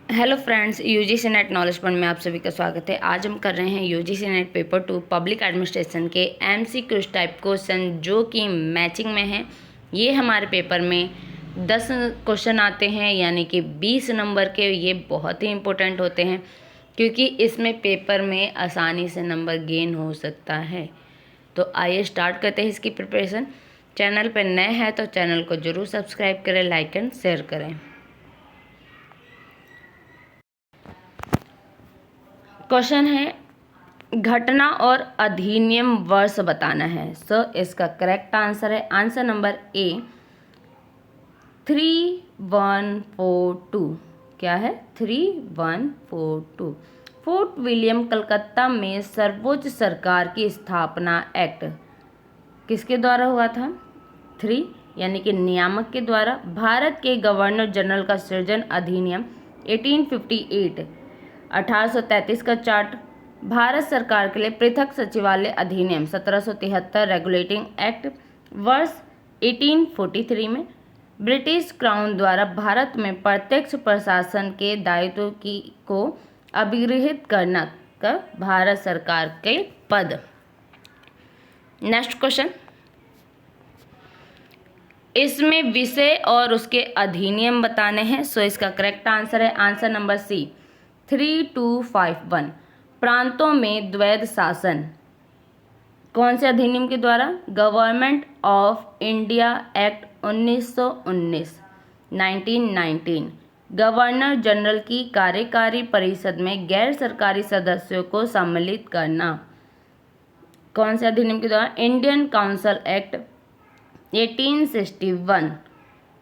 Hello friends, UGC net knowledge point में आप सभी का स्वागत है। आज हम कर रहे हैं UGC net paper 2 public administration के एमसीक्यू टाइप क्वेश्चन जो कि मैचिंग में हैं। ये हमारे पेपर में 10 क्वेश्चन आते हैं, यानी कि 20 नंबर के। ये बहुत ही इंपॉर्टेंट होते हैं क्योंकि इसमें पेपर में आसानी से नंबर गेन हो सकता है। तो आइए स्टार्ट करते हैं इसकी प्रिपरेशन। चैनल पर नए हैं तो चैनल को ज़रूर सब्सक्राइब करें, लाइक एंड शेयर करें। क्वेश्चन है, घटना और अधिनियम वर्ष बताना है। सो इसका करेक्ट आंसर है आंसर नंबर ए 3142। क्या है? 3142। फोर्ट विलियम कलकत्ता में सर्वोच्च सरकार की स्थापना एक्ट किसके द्वारा हुआ था? 3 यानी कि नियामक के द्वारा। भारत के गवर्नर जनरल का सृजन अधिनियम 1858 1833 का चार्ट। भारत सरकार के लिए पृथक सचिवालय अधिनियम 1773 रेगुलेटिंग एक्ट वर्ष 1843 में। ब्रिटिश क्राउन द्वारा भारत में प्रत्यक्ष प्रशासन के दायित्व को अभिगृहित करना का भारत सरकार के पद। नेक्स्ट क्वेश्चन, इसमें विषय और उसके अधिनियम बताने हैं। सो इसका करेक्ट आंसर है आंसर नंबर सी 3251। प्रांतों में द्वैध शासन कौन से अधिनियम के द्वारा? Government of India act 1919 1919। Governor general की कार्यकारी परिषद में गैर सरकारी सदस्यों को सम्मिलित करना कौन से अधिनियम के द्वारा? Indian council act 1861।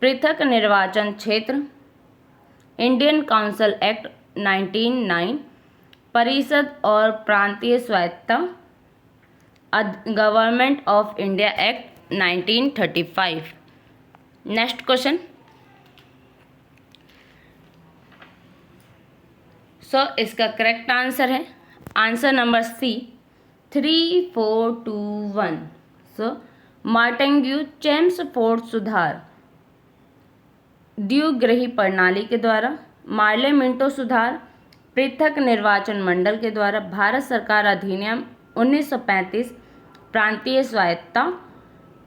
पृथक निर्वाचन क्षेत्र इंडियन काउंसिल एक्ट 1909। परिषद और प्रांतीय स्वायत्तता government of India act 1935। Next question, so इसका करेक्ट आंसर है answer number C 3421। So Montagu Chelmsford सुधार द्विग्रही प्रणाली के द्वारा। मार्ले मिंटो सुधार पृथक निर्वाचन मंडल के द्वारा। भारत सरकार अधिनियम 1935 प्रांतीय स्वायत्तता।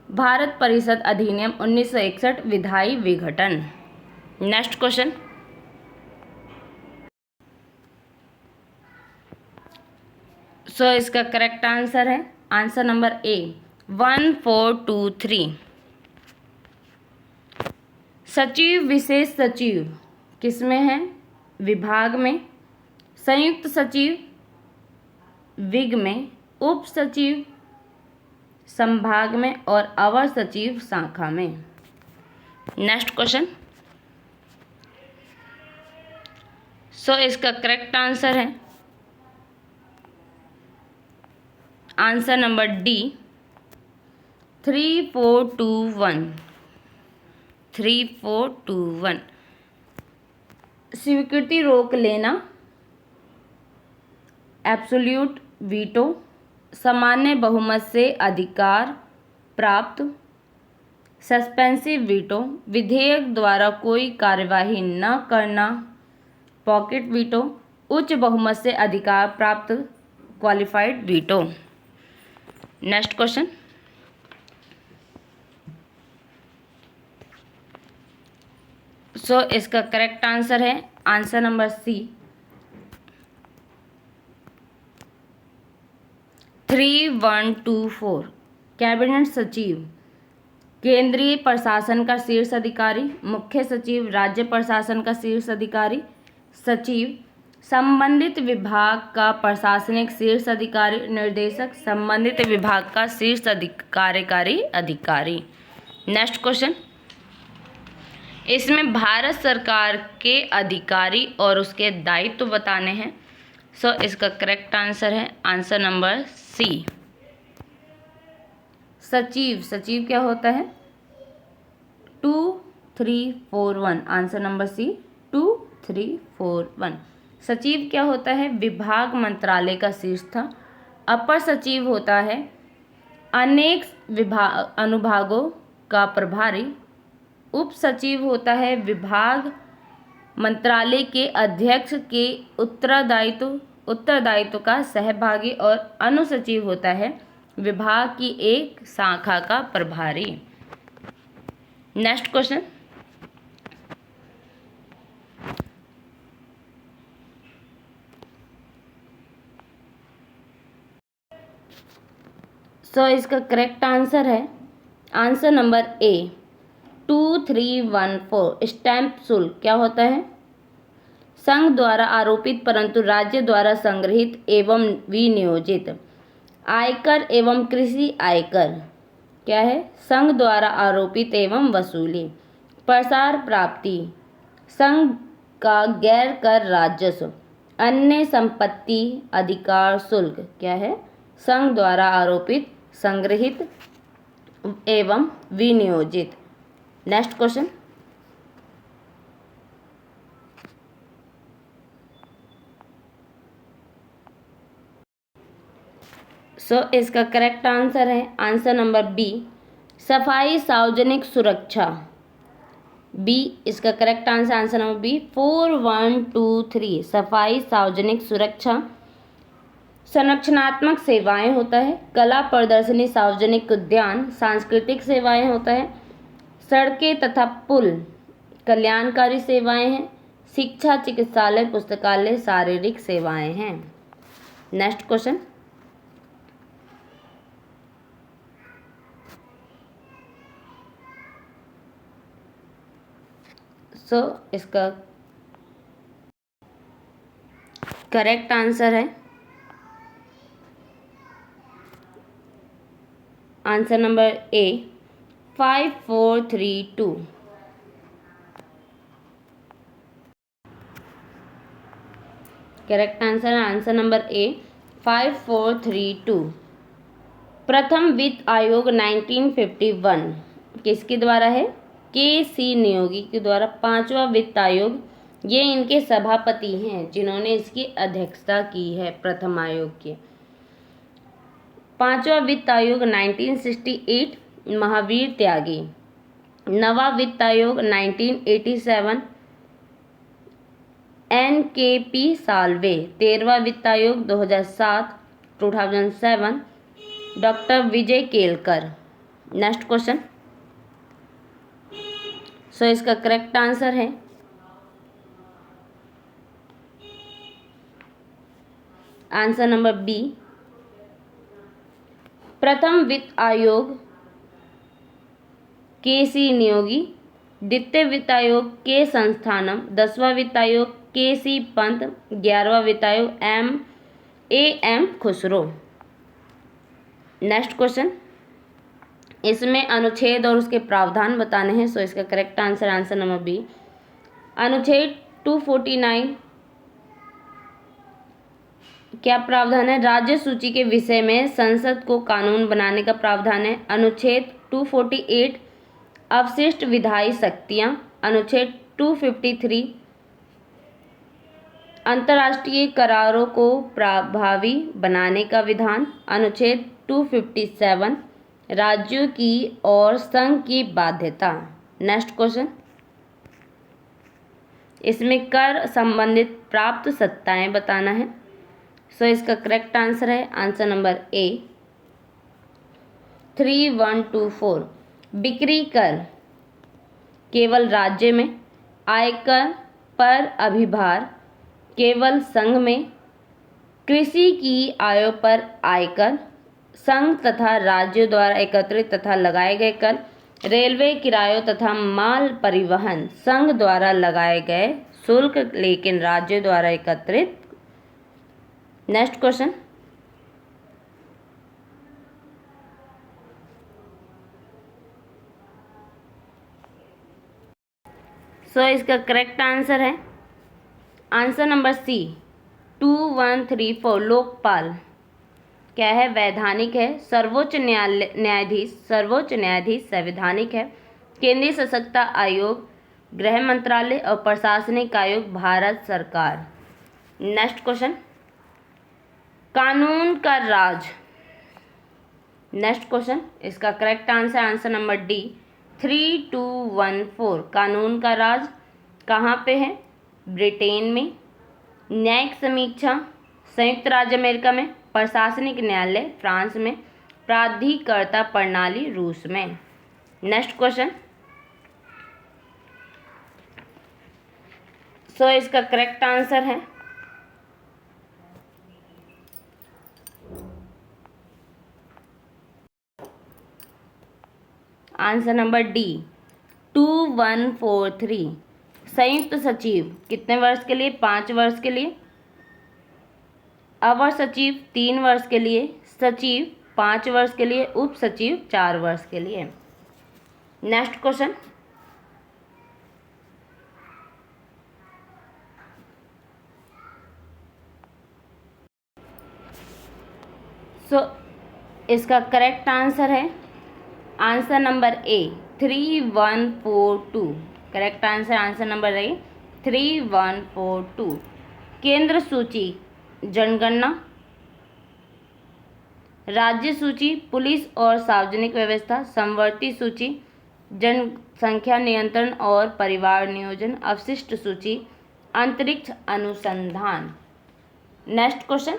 भारत परिषद अधिनियम 1961 विधायी विघटन। नेक्स्ट क्वेश्चन, सो इसका करेक्ट आंसर है आंसर नंबर ए 1423। सचिव विशेष सचिव किसमें है? विभाग में। संयुक्त सचिव विग में। उप सचिव संभाग में और अवर सचिव शाखा में। नेक्स्ट क्वेश्चन, सो इसका करेक्ट आंसर है आंसर नंबर डी 3421 3421। स्वीकृति रोक लेना एब्सोल्यूट वीटो। सामान्य बहुमत से अधिकार प्राप्त सस्पेंसिव वीटो। विधेयक द्वारा कोई कार्यवाही न करना पॉकेट वीटो। उच्च बहुमत से अधिकार प्राप्त qualified veto. Next question, so इसका करेक्ट आंसर है आंसर नंबर सी 3124। कैबिनेट सचिव केंद्रीय प्रशासन का शीर्ष अधिकारी। मुख्य सचिव राज्य प्रशासन का शीर्ष अधिकारी। सचिव संबंधित विभाग का प्रशासनिक शीर्ष अधिकारी। निर्देशक संबंधित विभाग का शीर्ष कार्यकारी अधिकारी। नेक्स्ट क्वेश्चन, इसमें भारत सरकार के अधिकारी और उसके दायित्व बताने हैं। सो इसका करेक्ट आंसर है आंसर नंबर सी सचिव। सचिव क्या होता है? 2341। Answer number C 2341। सचिव क्या होता है? विभाग मंत्रालय का शीर्ष था। अपर सचिव होता है अनेक अनुभागों का प्रभारी। उप सचिव होता है विभाग मंत्रालय के अध्यक्ष के उत्तरदायित्व का सहभागी और अनुसचिव होता है विभाग की एक शाखा का प्रभारी। नेक्स्ट क्वेश्चन, इसका करेक्ट आंसर है आंसर नंबर ए 2314। स्टैंप शुल्क क्या होता है? संघ द्वारा आरोपित परंतु राज्य द्वारा संग्रहित एवं विनियोजित आयकर एवं कृषि आयकर क्या है? संघ द्वारा आरोपित एवं वसूली। प्रसार प्राप्ति संघ का गैर कर राजस्व। अन्य संपत्ति अधिकार शुल्क क्या है? संघ द्वारा आरोपित संग्रहित एवं विनियोजित। नेक्स्ट क्वेश्चन, इसका करेक्ट आंसर है आंसर नंबर बी सफाई सार्वजनिक सुरक्षा। बी इसका करेक्ट आंसर नंबर बी 4123 सफाई सार्वजनिक सुरक्षा। संरक्षणात्मक सेवाएं होता है। कला प्रदर्शनी सार्वजनिक उद्यान सांस्कृतिक सेवाएं होता है। सड़कें तथा पुल कल्याणकारी सेवाएं हैं। शिक्षा चिकित्सालय पुस्तकालय शारीरिक सेवाएं हैं। नेक्स्ट क्वेश्चन, इसका करेक्ट आंसर है आंसर नंबर ए 5432। करेक्ट आंसर है आंसर नंबर ए 5432। प्रथम वित्त आयोग 1951 किसके द्वारा है? के.सी. नियोगी के द्वारा। पांचवा वित्त आयोग, ये इनके सभापति हैं जिन्होंने इसकी अध्यक्षता की है प्रथम आयोग के। पांचवा वित्त आयोग 1968 महावीर त्यागी। नवा वित्त आयोग 1987 N.K.P. साल्वे। 13वां वित्त आयोग 2007 डॉक्टर विजय केलकर। नेक्स्ट क्वेश्चन, इसका करेक्ट आंसर है आंसर नंबर बी प्रथम वित्त आयोग के.सी. नियोगी। द्वितीय वित्त आयोग के संस्थानम। 10वां वित्त आयोग के.सी. पंत। 11वां वित्त आयोग एम खुसरो। नेक्स्ट क्वेश्चन, इसमें अनुच्छेद और उसके प्रावधान बताने हैं। इसका करेक्ट आंसर नंबर बी अनुच्छेद 249 क्या प्रावधान है? राज्य सूची के विषय में संसद को कानून बनाने का प्रावधान है। अनुच्छेद 248 अवशिष्ट विधायी शक्तियां। अनुच्छेद 253 अंतर्राष्ट्रीय करारों को प्रभावी बनाने का विधान। अनुच्छेद 257 राज्यों की और संघ की बाध्यता। नेक्स्ट क्वेश्चन, इसमें कर संबंधित प्राप्त सत्ताएं बताना है। इसका करेक्ट आंसर है आंसर नंबर ए 3124। बिक्री कर केवल राज्य में। आयकर पर अभिभार केवल संघ में। कृषि की आयों पर आयकर संघ तथा राज्यों द्वारा एकत्रित तथा लगाए गए कर। रेलवे किरायों तथा माल परिवहन संघ द्वारा लगाए गए शुल्क लेकिन राज्यों द्वारा एकत्रित। नेक्स्ट क्वेश्चन, इसका करेक्ट आंसर है आंसर नंबर सी 2134 लोकपाल क्या है? वैधानिक है। सर्वोच्च न्यायाधीश संवैधानिक है। केंद्रीय सशक्ता आयोग गृह मंत्रालय और प्रशासनिक आयोग भारत सरकार। नेक्स्ट क्वेश्चन, कानून का राज। नेक्स्ट क्वेश्चन, इसका करेक्ट आंसर नंबर डी 3214। कानून का राज कहाँ पे है? ब्रिटेन में, न्यायिक समीक्षा संयुक्त राज्य अमेरिका में, प्रशासनिक न्यायालय फ्रांस में, प्राधिकर्ता प्रणाली रूस में। Next question. सो इसका करेक्ट आंसर है आंसर नंबर डी 2143। संयुक्त सचिव कितने वर्ष के लिए? 5 वर्ष के लिए। अवर सचिव 3 वर्ष के लिए, सचिव 5 वर्ष के लिए, उप सचिव 4 वर्ष के लिए। Next question. सो इसका करेक्ट आंसर है answer number A 3142। Correct answer number A 3142। केंद्र सूची जनगणना, राज्य सूची पुलिस और सार्वजनिक व्यवस्था, समवर्ती सूची जनसंख्या नियंत्रण और परिवार नियोजन, अवशिष्ट सूची अंतरिक्ष अनुसंधान। Next question.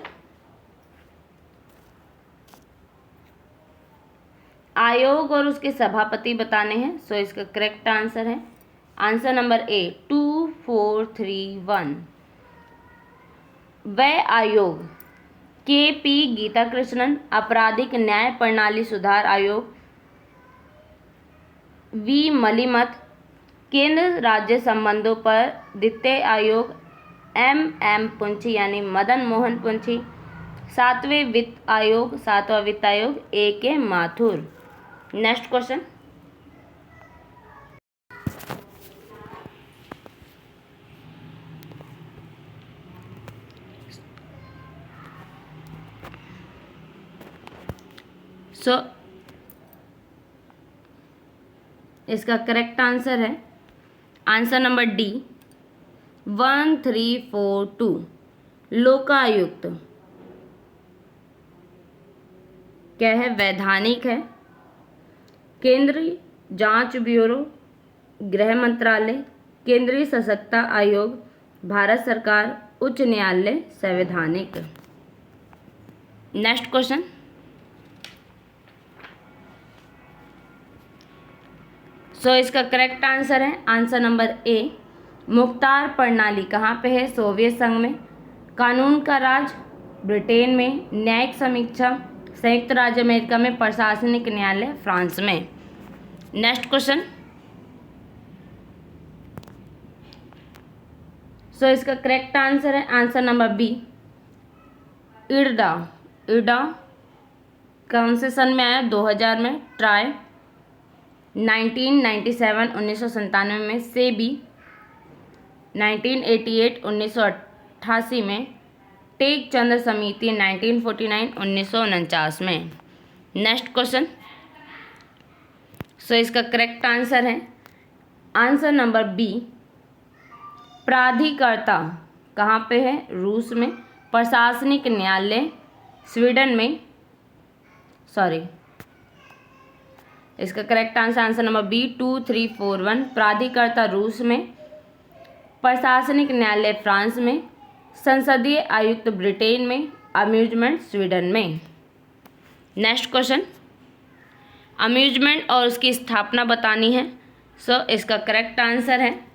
आयोग और उसके सभापति बताने हैं। सो इसका करेक्ट आंसर है आंसर नंबर ए 2431। वह आयोग KP गीता कृष्णन, आपराधिक न्याय प्रणाली सुधार आयोग V मलिमथ, केंद्र राज्य संबंधों पर द्वितीय आयोग MM पुंछी यानी मदन मोहन पुंछी, 7वां वित्त आयोग AK Mathur. Next question. So इसका करेक्ट आंसर है आंसर नंबर डी 1342। लोकायुक्त क्या है? वैधानिक है। केंद्रीय जांच ब्यूरो, गृह मंत्रालय, केंद्रीय सशक्ता आयोग, भारत सरकार, उच्च न्यायालय, संवैधानिक। Next question. सो इसका करेक्ट आंसर है आंसर नंबर ए मुख्तार प्रणाली कहाँ पे है? सोवियत संघ में। कानून का राज ब्रिटेन में, न्यायिक समीक्षा संयुक्त राज्य अमेरिका में, प्रशासनिक न्यायालय फ्रांस में। Next question. सो इसका करेक्ट आंसर है answer number B IRDA. IRDA कौन से सन में आया? 2000 में। ट्राई 1997 1997 में। सेबी 1988 1988 में। टेक चंद्र समिति 1949 1949 में। Next question. सो इसका करेक्ट आंसर है आंसर नंबर बी प्राधिकर्ता कहाँ पे है? रूस में। प्रशासनिक न्यायालय स्वीडन में। सॉरी, इसका करेक्ट आंसर नंबर बी 2341। प्राधिकर्ता रूस में, प्रशासनिक न्यायालय फ्रांस में, संसदीय आयुक्त ब्रिटेन में, अम्यूजमेंट स्वीडन में। Next question. अम्यूजमेंट और उसकी स्थापना बतानी है। सो इसका करेक्ट आंसर है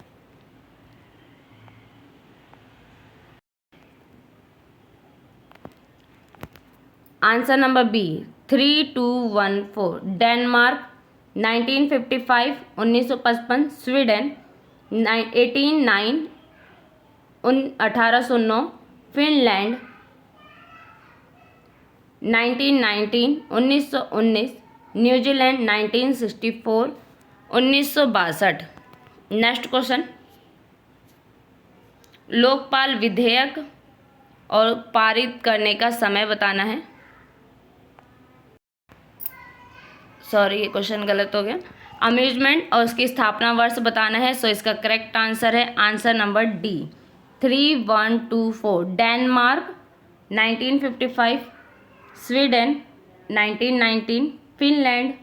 answer number B 3214। Denmark 1955 1955। Sweden 1809। Finland 1919 1919। New Zealand 1964 1962। Next question. Lokpal विधेयक और पारित करने का समय बताना है। सॉरी, ये क्वेश्चन गलत हो गया। अम्यूजमेंट और उसकी स्थापना वर्ष बताना है। सो इसका करेक्ट आंसर है answer number D 3124। Denmark 1955, Sweden 1919, Finland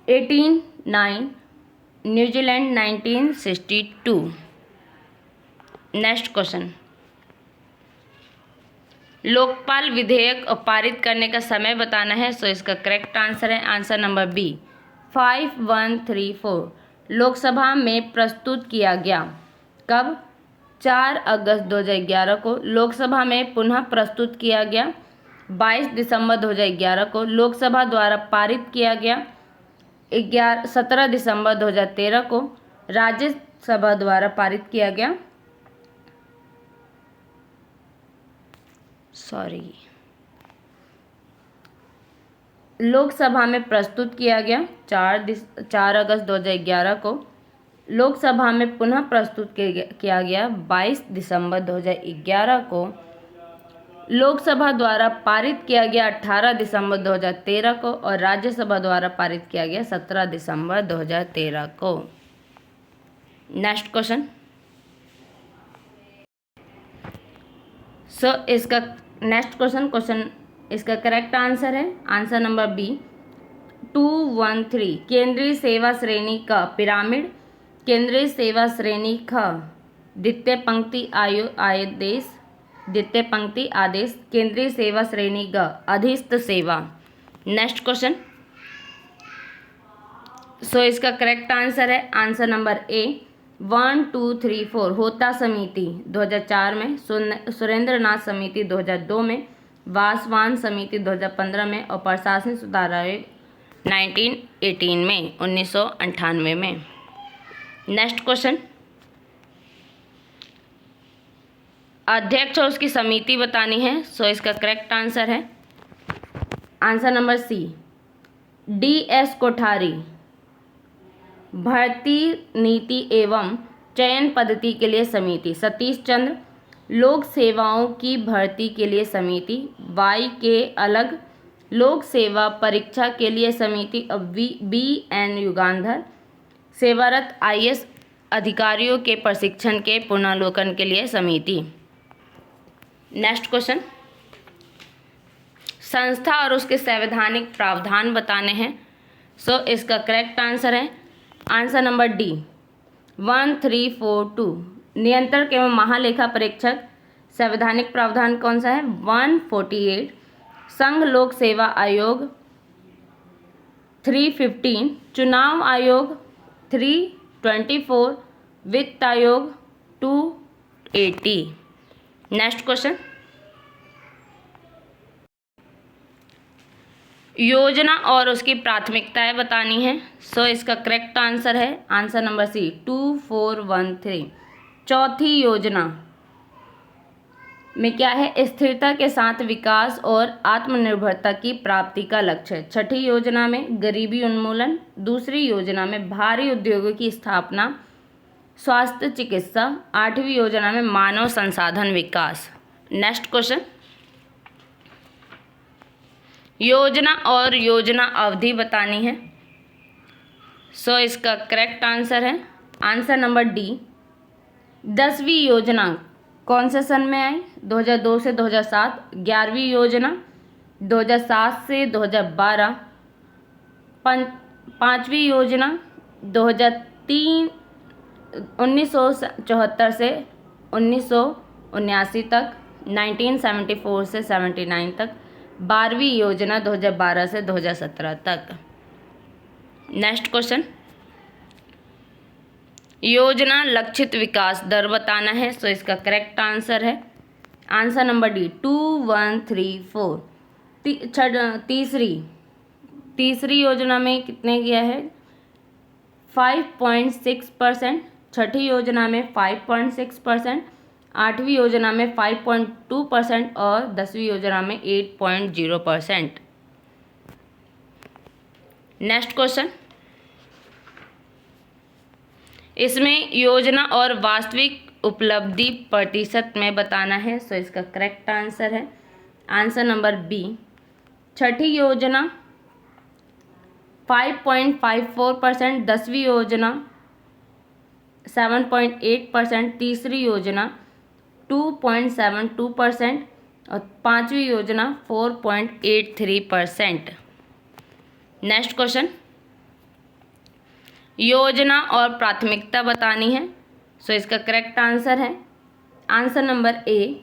1809, New Zealand 1962। Next question, Lokpal विधेयक पारित करने का समय बताना है। सो इसका करेक्ट आंसर है आंसर नंबर बी 5134। लोकसभा में प्रस्तुत किया गया कब? 4 अगस्त 2011 को। लोकसभा में पुनः प्रस्तुत किया गया 22 दिसंबर 2011 को। लोकसभा द्वारा पारित किया गया 17 दिसंबर 2013 को। राज्यसभा द्वारा पारित किया गया लोकसभा में प्रस्तुत किया गया 4 अगस्त 2011 को। लोकसभा में पुनः प्रस्तुत किया गया 22 दिसंबर 2011 को। लोकसभा द्वारा पारित किया गया 18 दिसंबर 2013 को और राज्यसभा द्वारा पारित किया गया 17 दिसंबर 2013 को। नेक्स्ट क्वेश्चन, सो इसका नेक्स्ट क्वेश्चन इसका करेक्ट आंसर है आंसर नंबर बी 213। केंद्रीय सेवा श्रेणी का पिरामिड, केंद्रीय सेवा श्रेणी का द्वितीय पंक्ति आदेश, केंद्रीय सेवा श्रेणी का अधीनस्थ सेवा। नेक्स्ट क्वेश्चन, सो इसका करेक्ट आंसर है आंसर नंबर ए 1 2 3 4। होता समिति 2004 में, सुरेंद्रनाथ समिति 2002 में, वासवान समिति 2015 में और प्रशासनिक सुधार आयोग 1998 में। नेक्स्ट क्वेश्चन, अध्यक्ष और उसकी समिति बतानी है। सो इसका करेक्ट आंसर है answer number C DS Kothari. भर्ती नीति एवं चयन पद्धति के लिए समिति सतीश चंद्र। लोक सेवाओं की भर्ती के लिए समिति YK अलग। लोक सेवा परीक्षा के लिए समिति BN युगांधर। सेवारत IAS अधिकारियों के प्रशिक्षण के पुनर्लोकन के लिए समिति। नेक्स्ट क्वेश्चन, संस्था और उसके संवैधानिक प्रावधान बताने हैं। सो इसका करेक्ट आंसर है आंसर नंबर डी 1342। नियंत्रक एवं महालेखा परीक्षक संवैधानिक प्रावधान कौन सा है? 148। संघ लोक सेवा आयोग 315। चुनाव आयोग 324। वित्त आयोग 280। नेक्स्ट क्वेश्चन, योजना और उसकी प्राथमिकताएं बतानी है। सो इसका करेक्ट आंसर है आंसर नंबर सी 2413। चौथी योजना में क्या है? स्थिरता के साथ विकास और आत्मनिर्भरता की प्राप्ति का लक्ष्य है। छठी योजना में गरीबी उन्मूलन। दूसरी योजना में भारी उद्योगों की स्थापना, स्वास्थ्य चिकित्सा। आठवीं योजना में मानव संसाधन विकास। नेक्स्ट क्वेश्चन, योजना और योजना अवधि बतानी है। सो इसका करेक्ट आंसर है आंसर नंबर डी 10वीं योजना कौन से सन में आई? 2002 से 2007। 11वीं योजना 2007 से 2012। 5वीं योजना 1974 से 1979 तक, 1974 से 79 तक। 12वीं योजना 2012 से 2017 तक। नेक्स्ट क्वेश्चन, योजना लक्षित विकास दर बताना है। सो इसका करेक्ट आंसर है आंसर नंबर डी 2134। तीसरी योजना में कितने गया है? 5.6%। छठी योजना में 5.6%। 8वीं योजना में 5.2% और 10वीं योजना में 8.0%। नेक्स्ट क्वेश्चन, इसमें योजना और वास्तविक उपलब्धि प्रतिशत में बताना है। सो इसका करेक्ट आंसर है आंसर नंबर बी। छठी योजना 5.54%। 10वीं योजना 7.8%। तीसरी योजना 2.72% और 5वीं योजना 4.83%। नेक्स्ट क्वेश्चन, योजना और प्राथमिकता बतानी है। सो इसका करेक्ट आंसर है आंसर नंबर ए।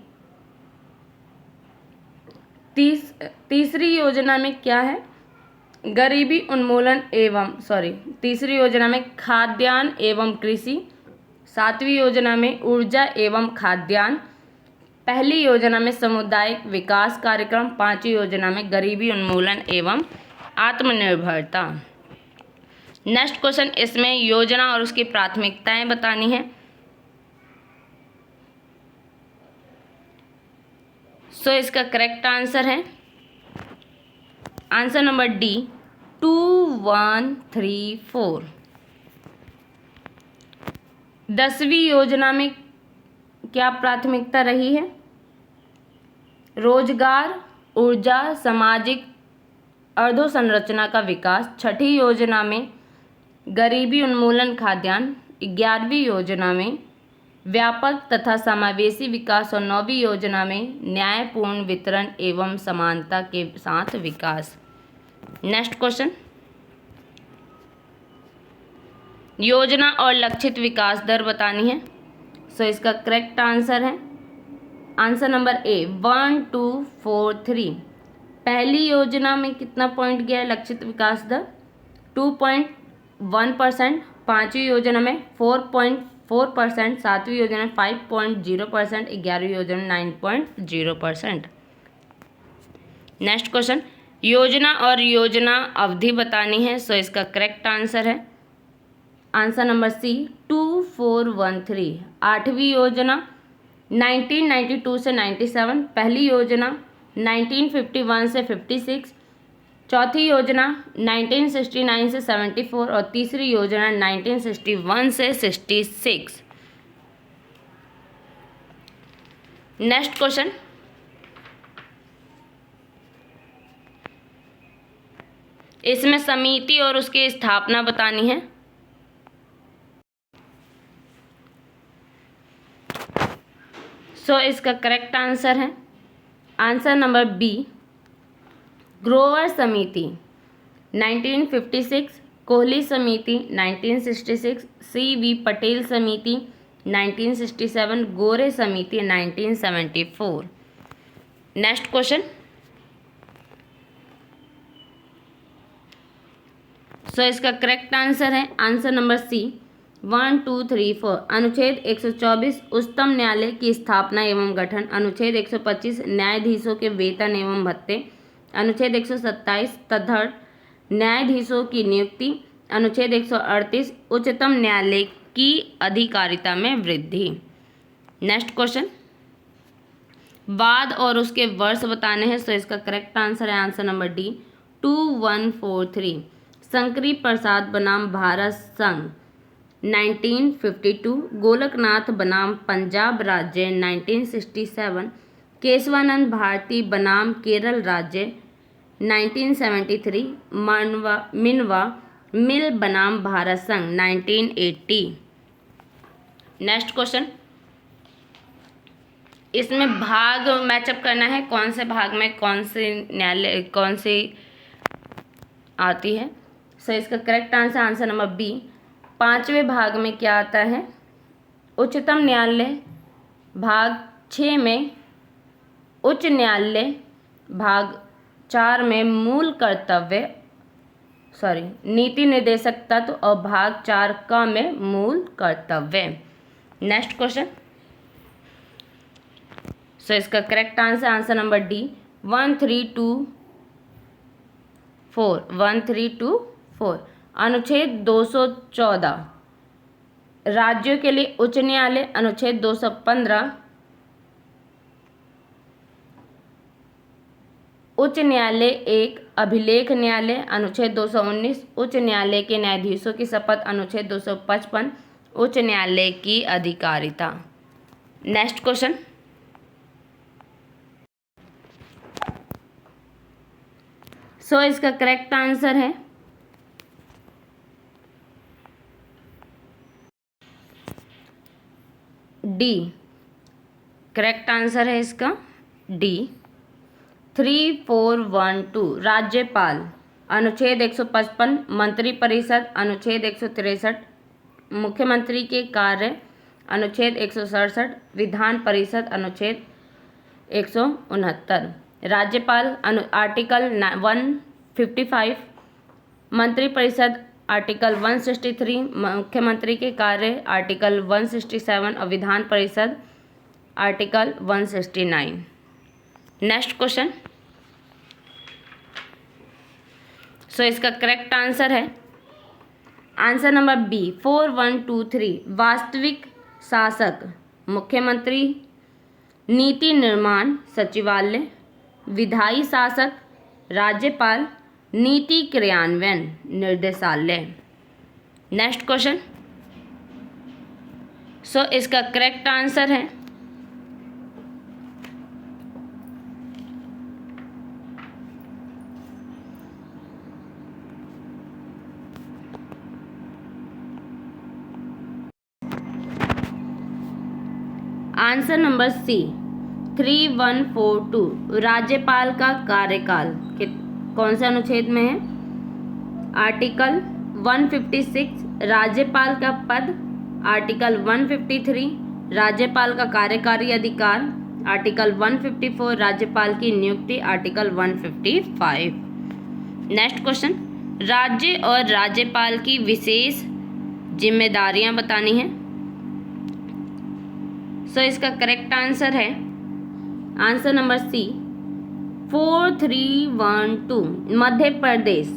तीसरी योजना में क्या है? गरीबी उन्मूलन एवं तीसरी योजना में खाद्यान्न एवं कृषि, 7वीं योजना में ऊर्जा एवं खाद्यान्न, पहली योजना में सामुदायिक विकास कार्यक्रम, 5वीं योजना में गरीबी उन्मूलन एवं आत्मनिर्भरता। नेक्स्ट क्वेश्चन, इसमें योजना और उसकी प्राथमिकताएं बतानी है। सो इसका करेक्ट आंसर है आंसर नंबर डी 2, 1, 3, 4। 10वीं योजना में क्या प्राथमिकता रही है? रोजगार, ऊर्जा, सामाजिक अधोसंरचना का विकास। 6ठी योजना में गरीबी उन्मूलन खाद्यान्न। 11वीं योजना में व्यापक तथा समावेशी विकास और 9वीं योजना में न्यायपूर्ण वितरण एवं समानता के साथ विकास। नेक्स्ट क्वेश्चन, योजना और लक्षित विकास दर बतानी है। सो इसका करेक्ट आंसर है आंसर नंबर ए 1, 2, 4, 3। पहली योजना में कितना पॉइंट गया है लक्षित विकास दर? 2.1%। 5वीं योजना में 4.4%। 7वीं योजना में 5.0%। 11वीं योजना में 9.0%। नेक्स्ट क्वेश्चन, योजना और योजना अवधि बतानी है। सो इसका करेक्ट आंसर है आंसर नंबर सी 2413। 8वीं योजना 1992 से 97। पहली योजना 1951 से 56। चौथी योजना 1969 से 74 और तीसरी योजना 1961 से 66। नेक्स्ट क्वेश्चन, इसमें समिति और उसकी स्थापना बतानी है। सो इसका करेक्ट आंसर है आंसर नंबर बी ग्रोवर समिति 1956, कोहली समिति 1966, सी.वी. पटेल समिति 1967, गोरे समिति 1974। नेक्स्ट क्वेश्चन, सो इसका करेक्ट आंसर है आंसर नंबर सी 1, 2, 3, 4। अनुच्छेद 124 उच्चतम न्यायालय की स्थापना एवं गठन। अनुच्छेद 125 न्यायाधीशों के वेतन एवं भत्ते। अनुच्छेद 127 तदर्थ न्यायाधीशों की नियुक्ति। अनुच्छेद 138 उच्चतम न्यायालय की अधिकारिता में वृद्धि। नेक्स्ट क्वेश्चन, वाद और उसके वर्ष बताने हैं। सो इसका करेक्ट आंसर है आंसर नंबर डी 2143। शंकरी प्रसाद बनाम भारत संघ 1952, गोलकनाथ बनाम पंजाब राज्य 1967, केशवानंद भारती बनाम केरल राज्य 1973, मिनवा मिल बनाम भारत संघ 1980। नेक्स्ट क्वेश्चन, इसमें भाग मैचअप करना है, कौन से भाग में कौन से न्यायालय कौन सी आती है। सो इसका correct answer answer number B 5वें भाग में क्या आता है? उच्चतम न्यायालय। भाग 6 में उच्च न्यायालय। भाग 4 में मूल कर्तव्य नीति निर्देशक तत्व और भाग 4 क में मूल कर्तव्य। नेक्स्ट क्वेश्चन, सो इसका correct answer answer number D 1324। अनुच्छेद 214 राज्यों के लिए उच्च न्यायालय। अनुच्छेद 215 उच्च न्यायालय एक अभिलेख न्यायालय। अनुच्छेद 219 उच्च न्यायालय के न्यायाधीशों की शपथ। अनुच्छेद 255 उच्च न्यायालय की अधिकारिता। नेक्स्ट क्वेश्चन, सो इसका करेक्ट आंसर है डी। करेक्ट आंसर है इसका डी 3412 राज्यपाल। अनुच्छेद 155 मंत्रिपरिषद। अनुच्छेद 163 मुख्यमंत्री के कार्य। अनुच्छेद 167, विधान परिषद अनुच्छेद 169, राज्यपाल आर्टिकल 155, मंत्रिपरिषद आर्टिकल 163, मुख्यमंत्री के कार्य आर्टिकल 167 और Vidhan Parishad article 169। Next question. So इसका करेक्ट आंसर है आंसर नंबर बी 4123, वास्तविक शासक मुख्यमंत्री, नीति निर्माण सचिवालय, विधायी शासक राज्यपाल, नीति क्रियान्वयन निर्देशालय। Next question. सो इसका करेक्ट आंसर है आंसर नंबर सी 3142, राज्यपाल का कार्यकाल कौन से अनुच्छेद में है? आर्टिकल 156, राज्यपाल का पद आर्टिकल 153, राज्यपाल का कार्यकारी अधिकार आर्टिकल 154, राज्यपाल की नियुक्ति आर्टिकल 155। Next question. राज्य और राज्यपाल की विशेष जिम्मेदारियां बतानी है। सो इसका करेक्ट आंसर है आंसर नंबर सी 4312, मध्य प्रदेश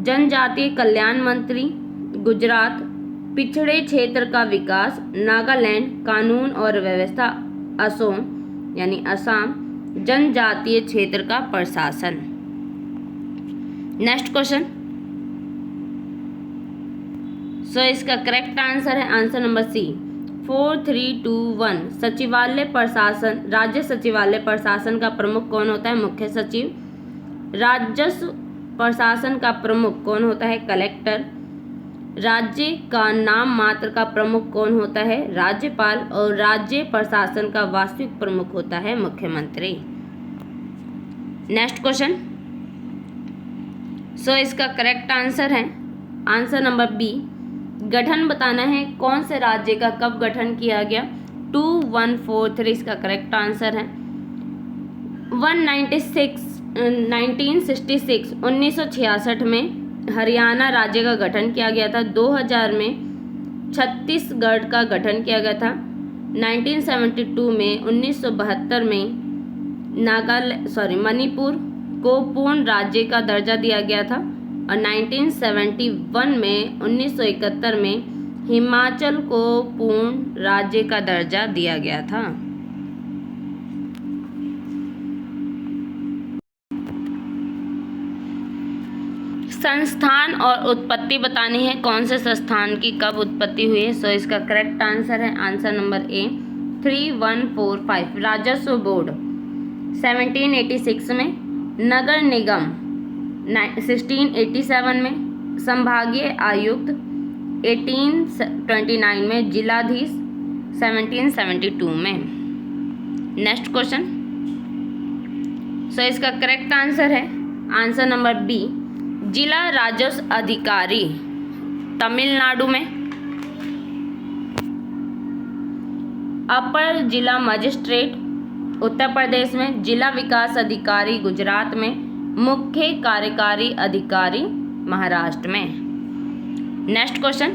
जनजातीय कल्याण मंत्री, गुजरात पिछड़े क्षेत्र का विकास, नागालैंड कानून और व्यवस्था, असम यानी असम जनजातीय क्षेत्र का प्रशासन। Next question. सो इसका करेक्ट आंसर है आंसर नंबर सी 4321, सचिवालय प्रशासन, राज्य सचिवालय प्रशासन का प्रमुख कौन होता है? मुख्य सचिव। राजस्व प्रशासन का प्रमुख कौन होता है? कलेक्टर। राज्य का नाम मात्र का प्रमुख कौन होता है? राज्यपाल। और राज्य प्रशासन का वास्तविक प्रमुख होता है मुख्यमंत्री। Next question. सो इसका करेक्ट आंसर है आंसर नंबर बी, गठन बताना है कौन से राज्य का कब गठन किया गया। 2143 इसका करेक्ट आंसर है। 1966 में हरियाणा राज्य का गठन किया गया था। 2000 में छत्तीसगढ़ का गठन किया गया था। 1972 में 1972 में मणिपुर को पूर्ण राज्य का दर्जा दिया गया था। और 1971 में 1971 में हिमाचल को पूर्ण राज्य का दर्जा दिया गया था। संस्थान और उत्पत्ति बतानी है, कौन से संस्थान की कब उत्पत्ति हुई है। सो इसका करेक्ट आंसर है आंसर नंबर ए 3145, राजस्व बोर्ड 1786 में, नगर निगम 1687 में, संभागीय आयुक्त 1829 में, जिलाधीश 1772 में। Next question. सो इसका करेक्ट आंसर है आंसर नंबर बी, जिला राजस्व अधिकारी तमिलनाडु में, अपर जिला मजिस्ट्रेट उत्तर प्रदेश में, जिला विकास अधिकारी गुजरात में, मुख्य कार्यकारी अधिकारी महाराष्ट्र में। Next question.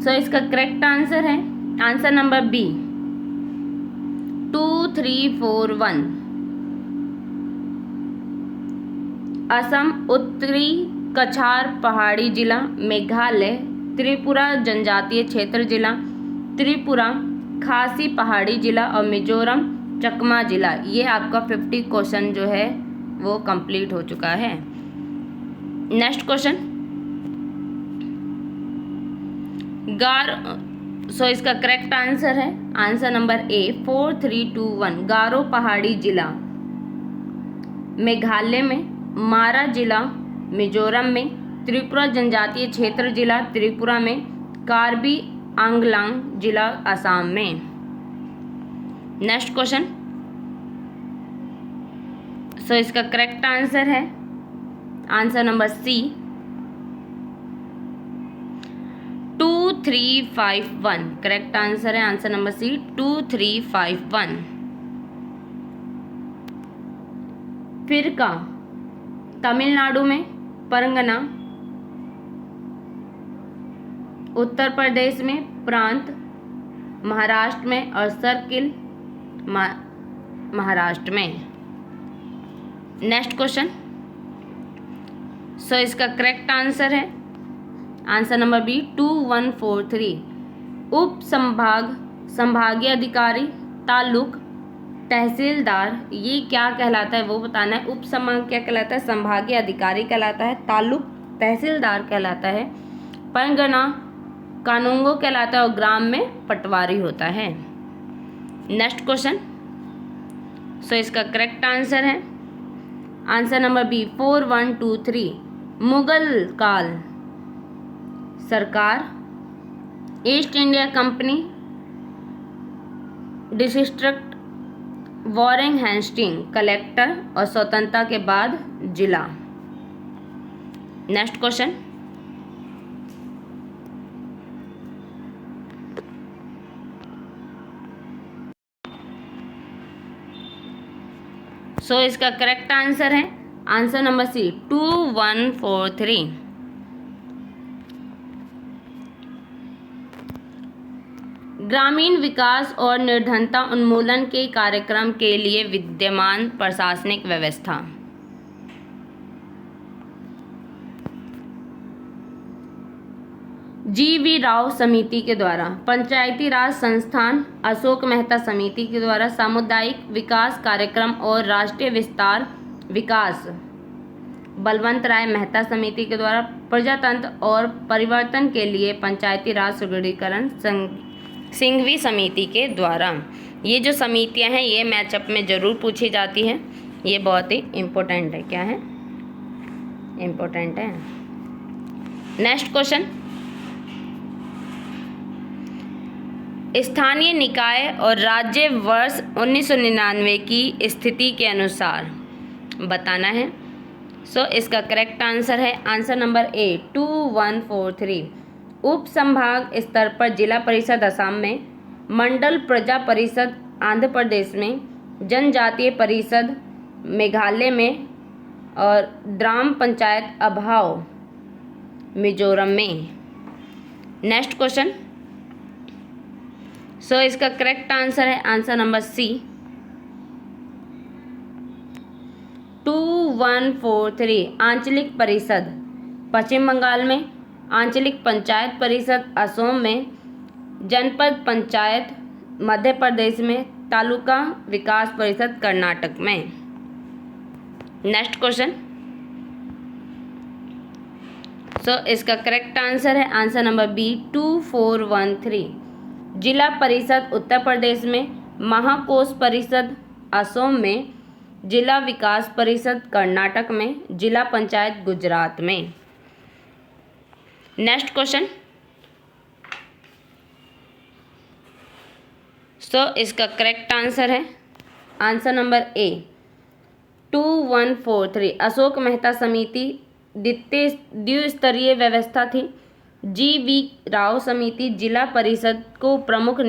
सो इसका करेक्ट आंसर है आंसर नंबर बी 2341, असम उत्तरी कछार पहाड़ी जिला, मेघालय त्रिपुरा जनजातीय क्षेत्र जिला, त्रिपुरा खासी पहाड़ी जिला और मिजोरम चकमा जिला। ये आपका 50 क्वेश्चन जो है वो कंप्लीट हो चुका है। Next question. सो इसका करेक्ट आंसर है आंसर नंबर ए 4321, गारो पहाड़ी जिला मेघालय में, मारा जिला मिजोरम में, त्रिपुरा जनजातीय क्षेत्र जिला त्रिपुरा में, कार्बी आंगलांग जिला असम में। Next question. सो इसका करेक्ट आंसर है आंसर नंबर सी 2351 करेक्ट आंसर है, आंसर नंबर सी 2351। फिरका तमिलनाडु में, परगना उत्तर प्रदेश में, प्रांत महाराष्ट्र में और सर्किल महाराष्ट्र में। नेक्स्ट क्वेश्चन, सो इसका करेक्ट आंसर है आंसर नंबर बी 2143। उप संभाग, संभागीय अधिकारी, तालुक, तहसीलदार, ये क्या कहलाता है वो बताना है। उप संभाग क्या कहलाता है, संभागीय अधिकारी कहलाता है, तालुक तहसीलदार कहलाता है, परगना कानूंगो कहलाता है और ग्राम में पटवारी होता है। नेक्स्ट क्वेश्चन, सो इसका करेक्ट आंसर है आंसर नंबर बी 4123। मुगल काल सरकार, East India Company, district, Warren Hasting collector और स्वतंत्रता के बाद जिला। नेक्स्ट क्वेश्चन, सो इसका करेक्ट आंसर है आंसर नंबर सी 2143। ग्रामीण विकास और निर्धनता उन्मूलन के कार्यक्रम के लिए विद्यमान प्रशासनिक व्यवस्था। जी.वी. राव समिति के द्वारा, पंचायती राज संस्थान अशोक मेहता समिति के द्वारा, सामुदायिक विकास कार्यक्रम और राष्ट्रीय विस्तार विकास बलवंत राय मेहता समिति के द्वारा, प्रजातंत्र और परिवर्तन के लिए पंचायती राज सुदृढ़ीकरण सिंघवी समिति के द्वारा। ये जो समितियां हैं ये मैचअप में जरूर पूछी जाती है, ये बहुत ही इम्पोर्टेंट है। क्या है, इम्पोर्टेंट है। नेक्स्ट क्वेश्चन, स्थानीय निकाय और राज्य वर्ष 1999 की स्थिति के अनुसार बताना है। सो इसका करेक्ट आंसर है आंसर नंबर ए 2143। उप संभाग स्तर पर जिला परिषद असम में, मंडल प्रजा परिषद आंध्र प्रदेश में, जनजातीय परिषद मेघालय में और ग्राम पंचायत अभाव मिजोरम में। नेक्स्ट क्वेश्चन, सो इसका करेक्ट आंसर है आंसर नंबर सी 2143। आंचलिक परिषद पश्चिम बंगाल में, आंचलिक पंचायत परिषद असम में, जनपद पंचायत मध्य प्रदेश में, तालुका विकास परिषद कर्नाटक में। नेक्स्ट क्वेश्चन, सो इसका करेक्ट आंसर है आंसर नंबर बी 2413। जिला परिषद उत्तर प्रदेश में, महाकोश परिषद असम में, जिला विकास परिषद कर्नाटक में, जिला पंचायत गुजरात में। नेक्स्ट क्वेश्चन, सो इसका करेक्ट आंसर है आंसर नंबर ए 2143। अशोक मेहता समिति द्विस्तरीय व्यवस्था थी। जी.वी. राव समिति जिला परिषद को प्रमुख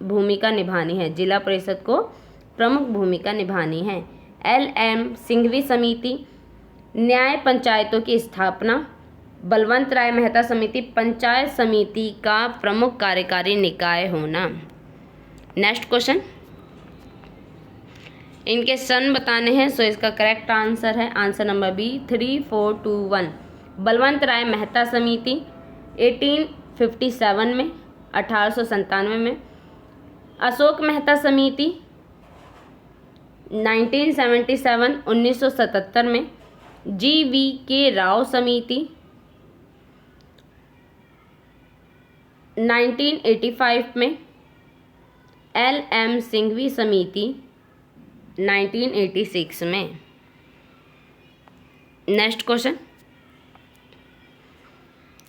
भूमिका निभानी है, जिला परिषद को प्रमुख भूमिका निभानी है। L.M. सिंघवी समिति न्याय पंचायतों की स्थापना, बलवंत राय मेहता समिति पंचायत समिति का प्रमुख कार्यकारी निकाय होना। नेक्स्ट क्वेश्चन, इनके सन बताने हैं। सो इसका करेक्ट आंसर है आंसर नंबर बी 3421। बलवंत राय मेहता समिति 1857 में, 1897 में। अशोक मेहता समिति 1977 1977 में। जी.वी. राव समिति 1985 में। L.M. सिंघवी समिति 1986 में। नेक्स्ट क्वेश्चन,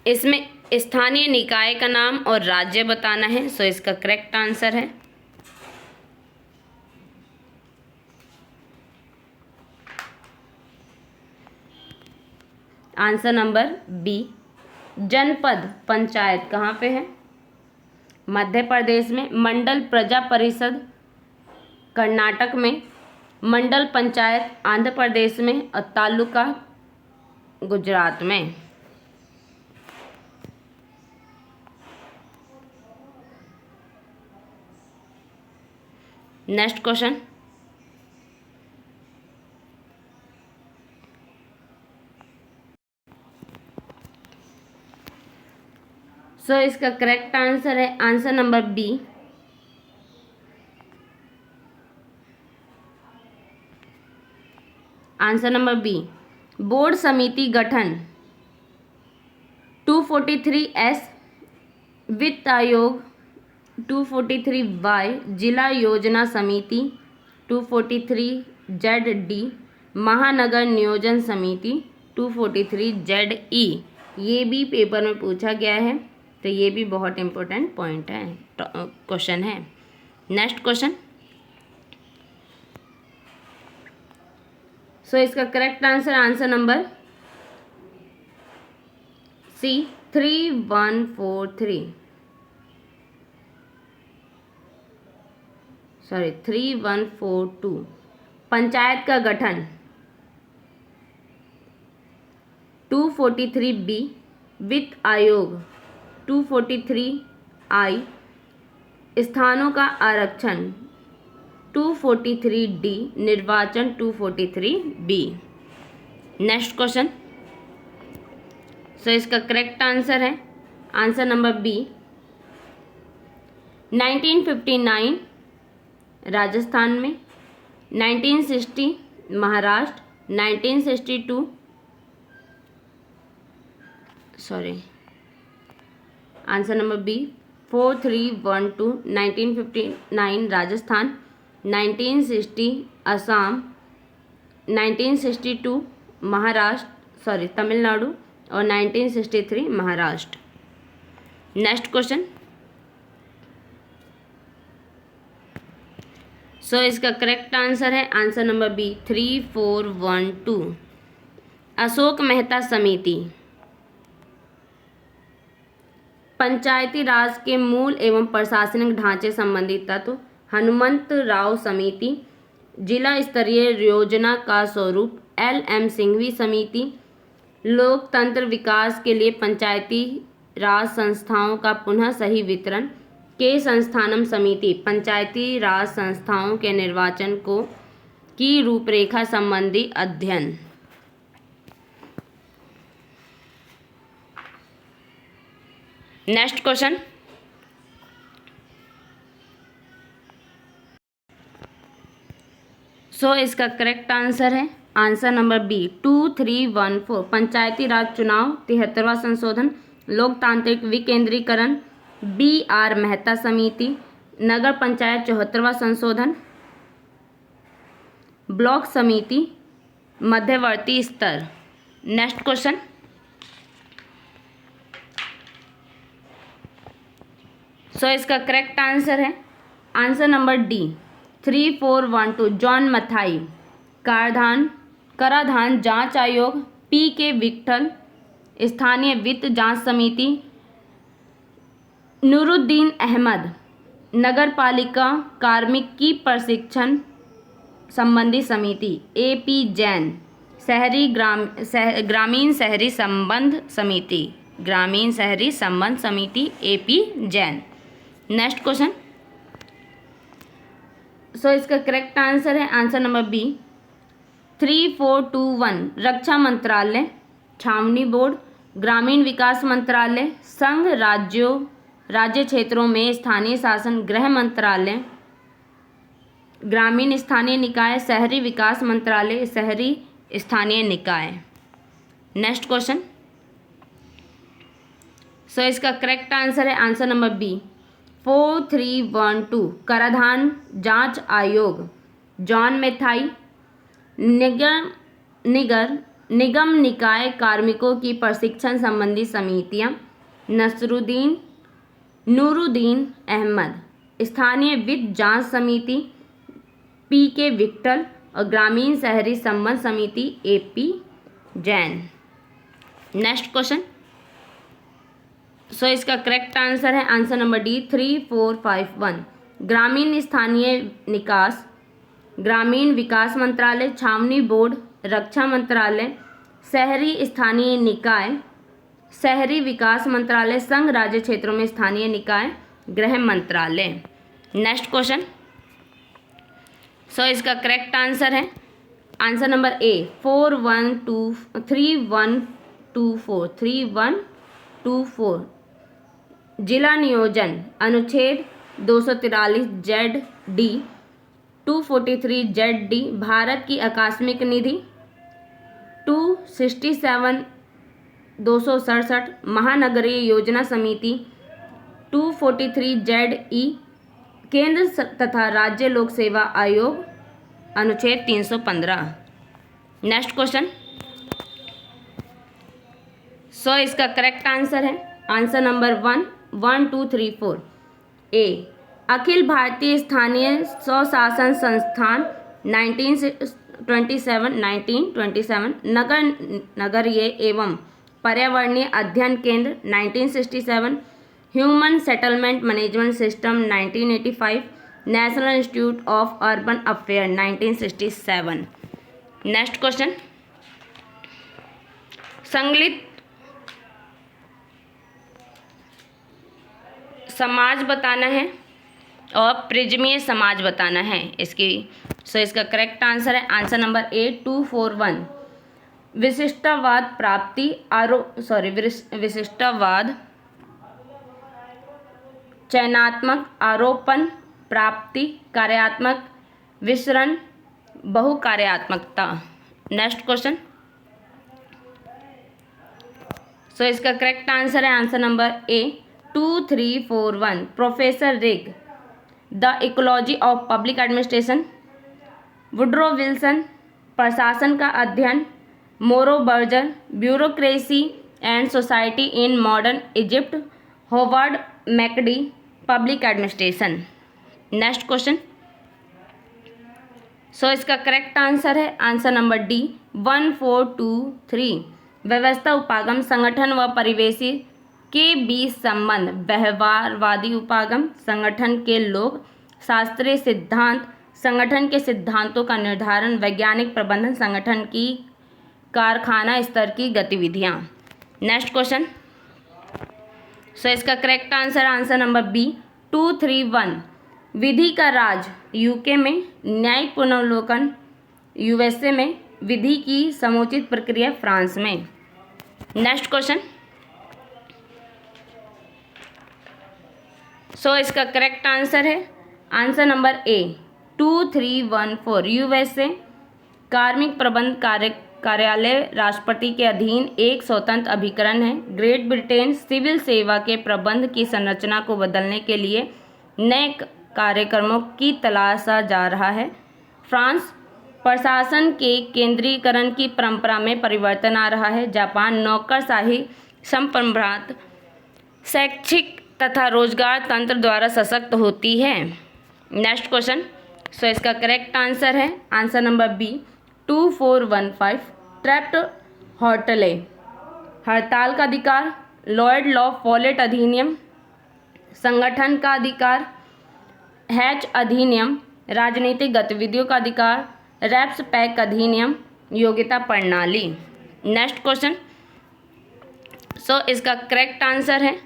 इसमें स्थानीय निकाय का नाम और राज्य बताना है। सो इसका करेक्ट आंसर है आंसर नंबर बी जनपद पंचायत कहाँ पे है? मध्य प्रदेश में। मंडल प्रजा परिषद कर्नाटक में। मंडल पंचायत आंध्र प्रदेश में और तालुका गुजरात में। नेक्स्ट क्वेश्चन, सो इसका करेक्ट आंसर है answer number B. Answer number B, board समिति गठन 243S, वित्त आयोग 243Y, जिला योजना समिति 243ZD, महानगर नियोजन समिति 243ZE। ये भी पेपर में पूछा गया है, तो ये भी बहुत इम्पोर्टेंट पॉइंट है, क्वेश्चन है। नेक्स्ट क्वेश्चन, सो इसका correct answer answer number C 3143, sorry 3142। Panchayat का गठन 243B, वित्त आयोग 243I, स्थानों का आरक्षण 243D, निर्वाचन 243B। नेक्स्ट क्वेश्चन, सो इसका करेक्ट आंसर है आंसर नंबर बी। 1959 राजस्थान में, 1960 Maharashtra, 1962 sorry answer number B 4312, 1959 Rajasthan, 1960 Assam, 1962 Maharashtra sorry Tamil Nadu और 1963 महाराष्ट्र। नेक्स्ट क्वेश्चन, सो इसका करेक्ट आंसर है answer number B 3412। Ashok Mehta समिति पंचायती राज के मूल एवं प्रशासनिक ढांचे संबंधी तत्व। हनुमंत राव समिति, जिला स्तरीय योजना का स्वरूप। LM सिंघवी समिति, लोकतंत्र विकास के लिए पंचायती राज संस्थाओं का पुनः सही वितरण। के संस्थानम समिति, पंचायती राज संस्थाओं के निर्वाचन को की रूपरेखा संबंधी अध्ययन। नेक्स्ट क्वेश्चन, सो इसका करेक्ट आंसर है आंसर नंबर बी 2314। पंचायती राज चुनाव 73वां संशोधन। लोकतांत्रिक विकेंद्रीकरण BR मेहता समिति। नगर पंचायत 74वां संशोधन। ब्लॉक समिति मध्यवर्ती स्तर। नेक्स्ट क्वेश्चन, सो इसका करेक्ट आंसर है answer number D 3412। John Mathai, कराधान जांच आयोग। PK विठल, स्थानीय वित्त जांच समिति। नूरुद्दीन अहमद, नगर पालिका कार्मिक की प्रशिक्षण संबंधी समिति। AP जैन, ग्रामीण शहरी संबंध समिति। ग्रामीण शहरी संबंध समिति AP Jain. Next question, so इसका करेक्ट आंसर है आंसर नंबर बी 3421। रक्षा मंत्रालय, छावनी बोर्ड, ग्रामीण विकास मंत्रालय, संघ राज्य क्षेत्रों में स्थानीय शासन, गृह मंत्रालय, ग्रामीण स्थानीय निकाय, शहरी विकास मंत्रालय, शहरी स्थानीय निकाय। नेक्स्ट क्वेश्चन, सो इसका करेक्ट आंसर है आंसर नंबर बी 4312। कराधान जांच आयोग, जॉन मेथाई। निगम निकाय कार्मिकों की प्रशिक्षण संबंधी समितियां। नूरुद्दीन अहमद, स्थानीय वित्त जांच समिति। PK विठल और ग्रामीण शहरी संबंध समिति AP Jain. Next question, so इसका करेक्ट आंसर है आंसर नंबर डी 3451। ग्रामीण विकास मंत्रालय, छावनी बोर्ड, रक्षा मंत्रालय, शहरी स्थानीय निकाय, शहरी विकास मंत्रालय, संघ राज्य क्षेत्रों में स्थानीय निकाय, गृह मंत्रालय। Next question. सो इसका करेक्ट आंसर है आंसर नंबर ए 3124। जिला नियोजन अनुच्छेद 243 ZD 243 ZD भारत की आकस्मिक निधि 267 महानगरीय योजना समिति 243 ZE केंद्र तथा राज्य लोक सेवा आयोग अनुच्छेद 315। Next question. सो इसका करेक्ट आंसर है आंसर नंबर 1 2 3 4 ए अखिल भारतीय स्थानीय स्वशासन संस्थान 1927 नगरीय एवं पर्यावरणीय अध्ययन केंद्र 1967 human settlement management system 1985 national institute of urban affair 1967। Next question. संकलित समाज बताना है और प्रिज्मीय समाज बताना है इसकी। सो इसका करेक्ट आंसर है आंसर नंबर ए 241। विशिष्टवाद चयनात्मक, आरोपण, प्राप्ति, कार्यात्मक, विसरण, बहुकार्यात्मकता। Next question. सो इसका करेक्ट आंसर है answer number A 2341। Professor Riggs the ecology of public administration, Woodrow Wilson प्रशासन का अध्ययन, Morroe Berger bureaucracy and society in modern Egypt, Howard McDee public administration. Next question. So इसका correct answer है answer number D 1423। व्यवस्था उपागम संगठन व परिवेशी के बीच संबंध, व्यवहारवादी उपागम संगठन के लोग, शास्त्रीय सिद्धांत संगठन के सिद्धांतों का निर्धारण, वैज्ञानिक प्रबंधन संगठन की कारखाना स्तर की गतिविधियां। Next question. सो इसका करेक्ट आंसर नंबर बी 231। विधि का राज यूके में, न्यायिक पुनर्वलोकन यूएसए में, विधि की समुचित प्रक्रिया फ्रांस में। Next question. सो इसका करेक्ट आंसर है आंसर नंबर ए 2314। यूएसए कार्मिक प्रबंध कार्यालय राष्ट्रपति के अधीन एक स्वतंत्र अभिकरण है। ग्रेट ब्रिटेन सिविल सेवा के प्रबंध की संरचना को बदलने के लिए नए कार्यक्रमों की तलाशा जा रहा है। फ्रांस प्रशासन के केंद्रीकरण की परंपरा में परिवर्तन आ रहा है। जापान नौकरशाही संप्रभुत्व शैक्षिक तथा रोजगार तंत्र द्वारा सशक्त होती है। Next question. सो इसका करेक्ट आंसर है answer number B 2415। Taft Hartley हड़ताल का अधिकार, लॉयड लॉ फॉलेट अधिनियम, संगठन का अधिकार, हैच अधिनियम, राजनीतिक गतिविधियों का अधिकार, रैप्स पैक अधिनियम, योग्यता प्रणाली। Next question. सो इसका करेक्ट आंसर है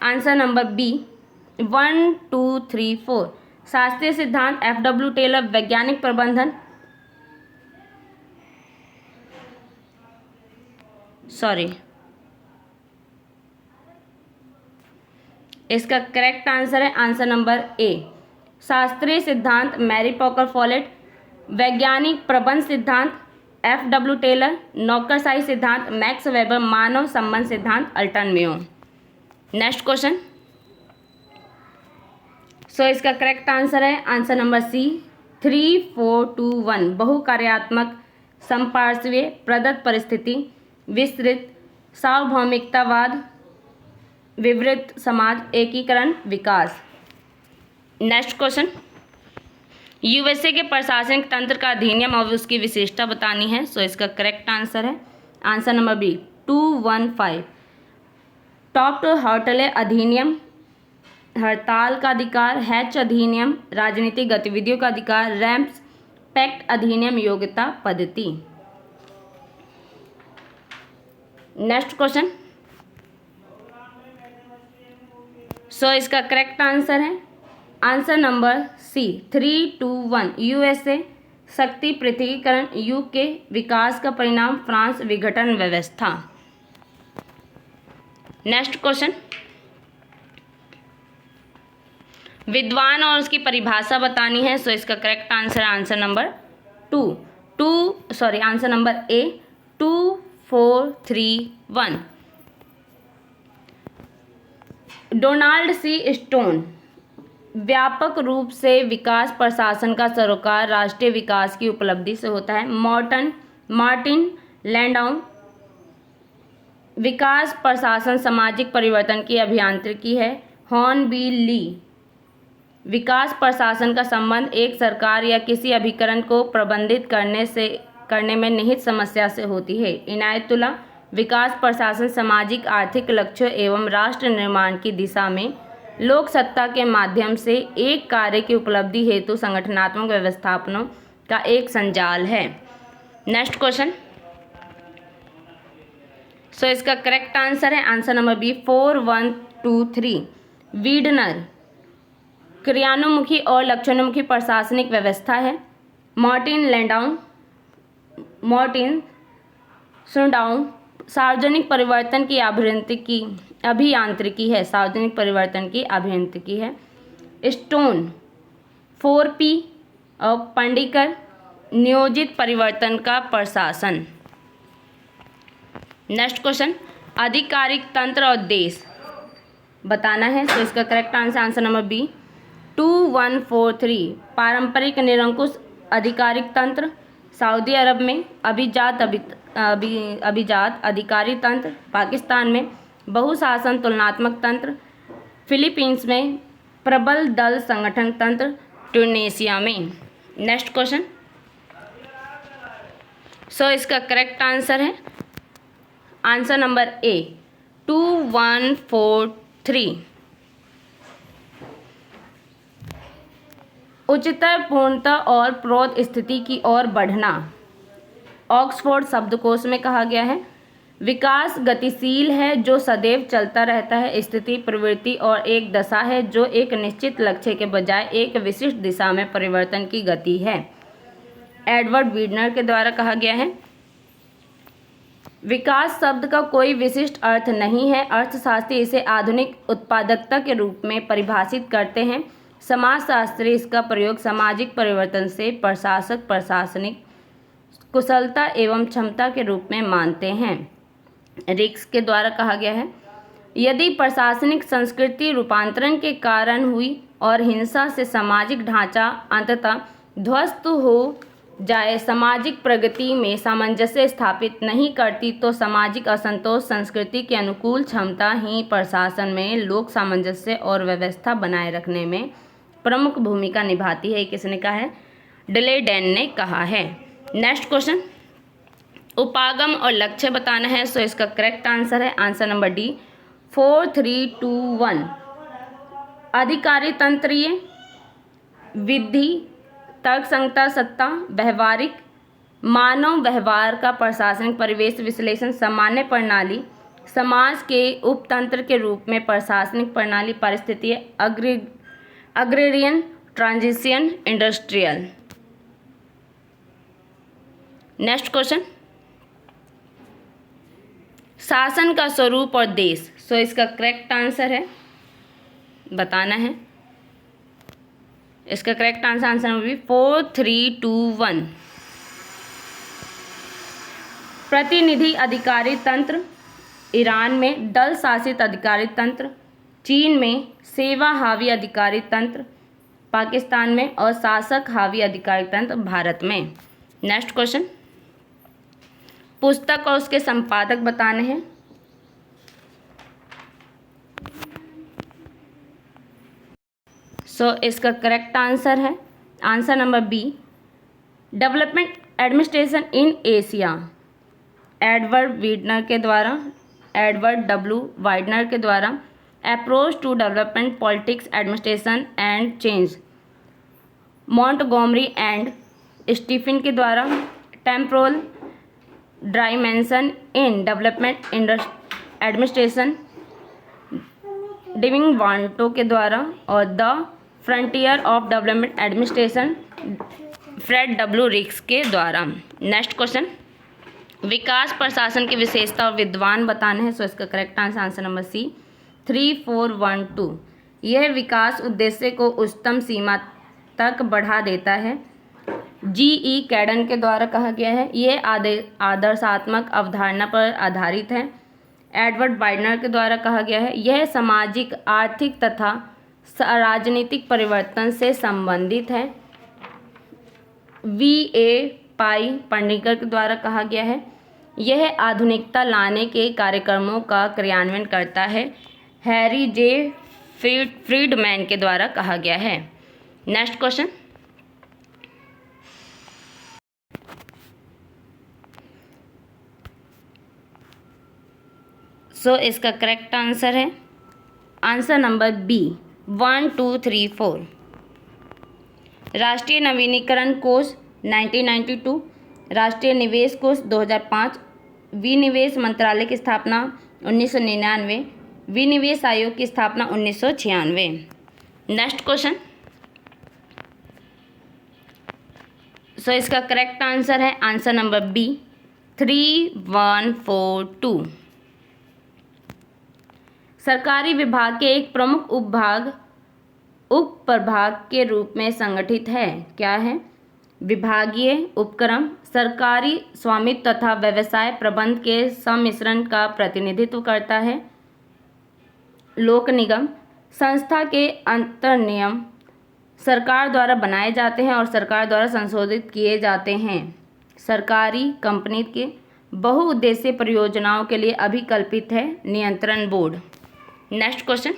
आंसर नंबर बी 1234। शास्त्रीय सिद्धांत FW टेलर वैज्ञानिक प्रबंधन इसका करेक्ट आंसर है आंसर नंबर ए। शास्त्रीय सिद्धांत मैरी पॉकर फॉलेट, वैज्ञानिक प्रबंध सिद्धांत FW टेलर, नौकरशाही सिद्धांत मैक्स वेबर, मानव संबंध सिद्धांत Elton Mayo. Next question. So इसका करेक्ट आंसर है आंसर नंबर सी 3421। बहुकार्यात्मक, संपार्श्वीय, प्रदत्त परिस्थिति, विस्तृत, सार्वभौमिकतावाद, विवृत समाज, एकीकरण, विकास। Next question. यूएसए के प्रशासनिक तंत्र का अधिनियम और उसकी विशेषता बतानी है। सो इसका करेक्ट आंसर है answer number B 215। Top hotel अधिनियम, हड़ताल का अधिकार, हैच अधिनियम, राजनीतिक गतिविधियों का अधिकार, रैम्प्स पैक्ट अधिनियम, योग्यता पद्धति। Next question. सो इसका करेक्ट आंसर है आंसर नंबर सी 3-1 यूएसए, शक्ति पृथकीकरण यूके, विकास का परिणाम फ्रांस, विघटन व्यवस्था। Next question. विद्वान और उसकी परिभाषा बतानी है। सो इसका correct answer answer number answer number A 2-4-3-1। Donald C Stone, व्यापक रूप से विकास प्रशासन का सरोकार राष्ट्रीय विकास की उपलब्धि से होता है। मार्टिन लैंडौ, विकास प्रशासन सामाजिक परिवर्तन की अभियांत्रिकी है। हॉर्नबिल, विकास प्रशासन का संबंध एक सरकार या किसी अभिकरण को प्रबंधित करने में निहित समस्या से होती है। इनायतुल्लाह, विकास प्रशासन सामाजिक आर्थिक लक्ष्यों एवं राष्ट्र निर्माण की दिशा में लोक सत्ता के माध्यम से एक कार्य की उपलब्धि हेतु संगठनात्मक व्यवस्थापनों का एक संजाल है। Next question. सो इसका करेक्ट आंसर है आंसर नंबर बी 4-1-2-3। वीडनर, क्रियान्वमुखी और लक्षणोन्मुखी प्रशासनिक व्यवस्था है। मार्टिन सुंडाउ, सार्वजनिक परिवर्तन की अभियांत्रिकी है। सार्वजनिक परिवर्तन की अभियांत्रिकी है। स्टोन 4P और पंडिकर, नियोजित परिवर्तन का प्रशासन। Next question. आधिकारिक तंत्र और देश बताना है। तो इसका करेक्ट आंसर नंबर बी 2-1-4-3। पारंपरिक निरंकुश आधिकारिक तंत्र, सऊदी अरब में अभिजात अधिकारी तंत्र, पाकिस्तान में बहुशासन तुलनात्मक तंत्र, फिलीपींस में प्रबल दल संगठन तंत्र, ट्यूनीशिया में। Next question. सो इसका करेक्ट आंसर है आंसर नंबर ए 2-1-4-3। उच्चतर पूर्णता और प्रौढ़ स्थिति की ओर बढ़ना, ऑक्सफोर्ड शब्दकोश में कहा गया है। विकास गतिशील है जो सदैव चलता रहता है। स्थिति प्रवृत्ति और एक दशा है जो एक निश्चित लक्ष्य के बजाय एक विशिष्ट दिशा में परिवर्तन की गति है। एडवर्ड वीडनर के द्वारा कहा गया है। विकास शब्द का कोई विशिष्ट अर्थ नहीं है। अर्थशास्त्री इसे आधुनिक उत्पादकता के रूप में परिभाषित करते हैं। समाजशास्त्री इसका प्रयोग सामाजिक परिवर्तन से प्रशासनिक कुशलता एवं क्षमता के रूप में मानते हैं। रिक्स के द्वारा कहा गया है, यदि प्रशासनिक संस्कृति रूपांतरण के कारण हुई और हिंसा से सामाजिक ढांचा अंततः ध्वस्त हो जाए, सामाजिक प्रगति में सामंजस्य स्थापित नहीं करती, तो सामाजिक असंतोष संस्कृति के अनुकूल क्षमता ही प्रशासन में लोक सामंजस्य और व्यवस्था बनाए रखने में प्रमुख भूमिका निभाती है। किसने कहा है? डिलेडेन ने कहा है। नेक्स्ट क्वेश्चन, उपागम और लक्ष्य बताना है। सो इसका करेक्ट आंसर है आंसर नंबर डी 4-3-2-1। अधिकारी तंत्रीय, विधि, तर्क संगता, सत्ता, व्यवहारिक, मानव व्यवहार का प्रशासनिक परिवेश विश्लेषण, सामान्य प्रणाली, समाज के उपतंत्र के रूप में प्रशासनिक प्रणाली, परिस्थिति, agrarian, transition, industrial. Next question, शासन का स्वरूप और देश। सो इसका करेक्ट आंसर है बताना है। इसका करेक्ट आंसर नंबर 4-3-2-1। प्रतिनिधि अधिकारी तंत्र, ईरान में दल शासित अधिकारी तंत्र, चीन में सेवा हावी अधिकारी तंत्र, पाकिस्तान में और शासक हावी अधिकारी तंत्र, भारत में। नेक्स्ट क्वेश्चन, पुस्तक और उसके संपादक बताने हैं। सो इसका करेक्ट आंसर है answer number B, development administration in Asia, Edward Weidner के द्वारा एडवर्ड डब्ल्यू वाइडनर के द्वारा। Approach to development politics administration and change, Montgomery and Stephen के द्वारा। Temporal dimension in development administration, डिविंग वांटो के द्वारा। और the frontier of development administration, Fred W Riggs के द्वारा। नेक्स्ट क्वेश्चन, विकास प्रशासन की विशेषता और विद्वान बताने हैं। सो इसका करेक्ट आंसर नंबर सी 3412। यह विकास उद्देश्य को उच्चतम सीमा तक बढ़ा देता है। जी.ई. कैडन के द्वारा कहा गया है। यह आदर्शात्मक अवधारणा पर आधारित है। एडवर्ड वाइडनर के द्वारा कहा गया है। यह सामाजिक, आर्थिक तथा राजनीतिक परिवर्तन से संबंधित है। V.A. पाई पंडिकर के द्वारा कहा गया है। यह आधुनिकता लाने के कार्यक्रमों का क्रियान्वयन करता है। हैरी जे फ्रीडमैन के द्वारा कहा गया है। नेक्स्ट क्वेश्चन, सो इसका करेक्ट आंसर है आंसर नंबर बी 1 2 3 4। राष्ट्रीय नवीनीकरण कोष 1992, राष्ट्रीय निवेश कोष 2005, विनिवेश मंत्रालय की स्थापना 1999, विनिवेश आयोग की स्थापना 1996। नेक्स्ट क्वेश्चन, सो इसका करेक्ट आंसर है आंसर नंबर बी 3142। सरकारी विभाग के एक प्रमुख उप प्रभाग के रूप में संगठित है। क्या है? विभागीय उपक्रम सरकारी स्वामित्व तथा व्यवसाय प्रबंध के सम्मिश्रण का प्रतिनिधित्व करता है। लोक निगम संस्था के अंतर नियम सरकार द्वारा बनाए जाते हैं और सरकार द्वारा संशोधित किए जाते हैं। सरकारी कंपनी के बहुउद्देशीय परियोजनाओं के लिए अभिकल्पित है नियंत्रण बोर्ड। नेक्स्ट क्वेश्चन,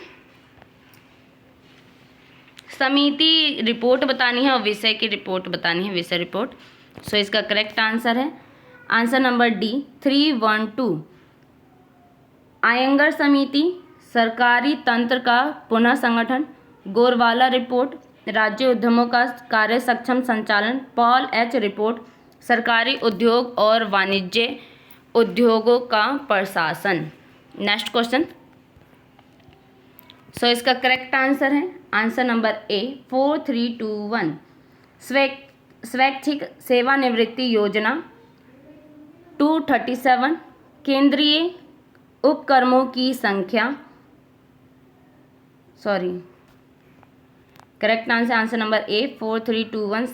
समिति रिपोर्ट बतानी है और विषय की रिपोर्ट बतानी है, विषय रिपोर्ट। सो इसका करेक्ट आंसर है आंसर नंबर डी 312। आयंगर समिति सरकारी तंत्र का पुनः संगठन। गोरवाला रिपोर्ट राज्य उद्यमों का कार्य सक्षम संचालन। पॉल एच रिपोर्ट सरकारी उद्योग और वाणिज्य उद्योगों का प्रशासन। नेक्स्ट क्वेश्चन, सो इसका करेक्ट आंसर है आंसर नंबर ए 4321। स्वैच्छिक सेवानिवृत्ति योजना 237। केंद्रीय उपक्रमों की संख्या करेक्ट आंसर नंबर ए 4321।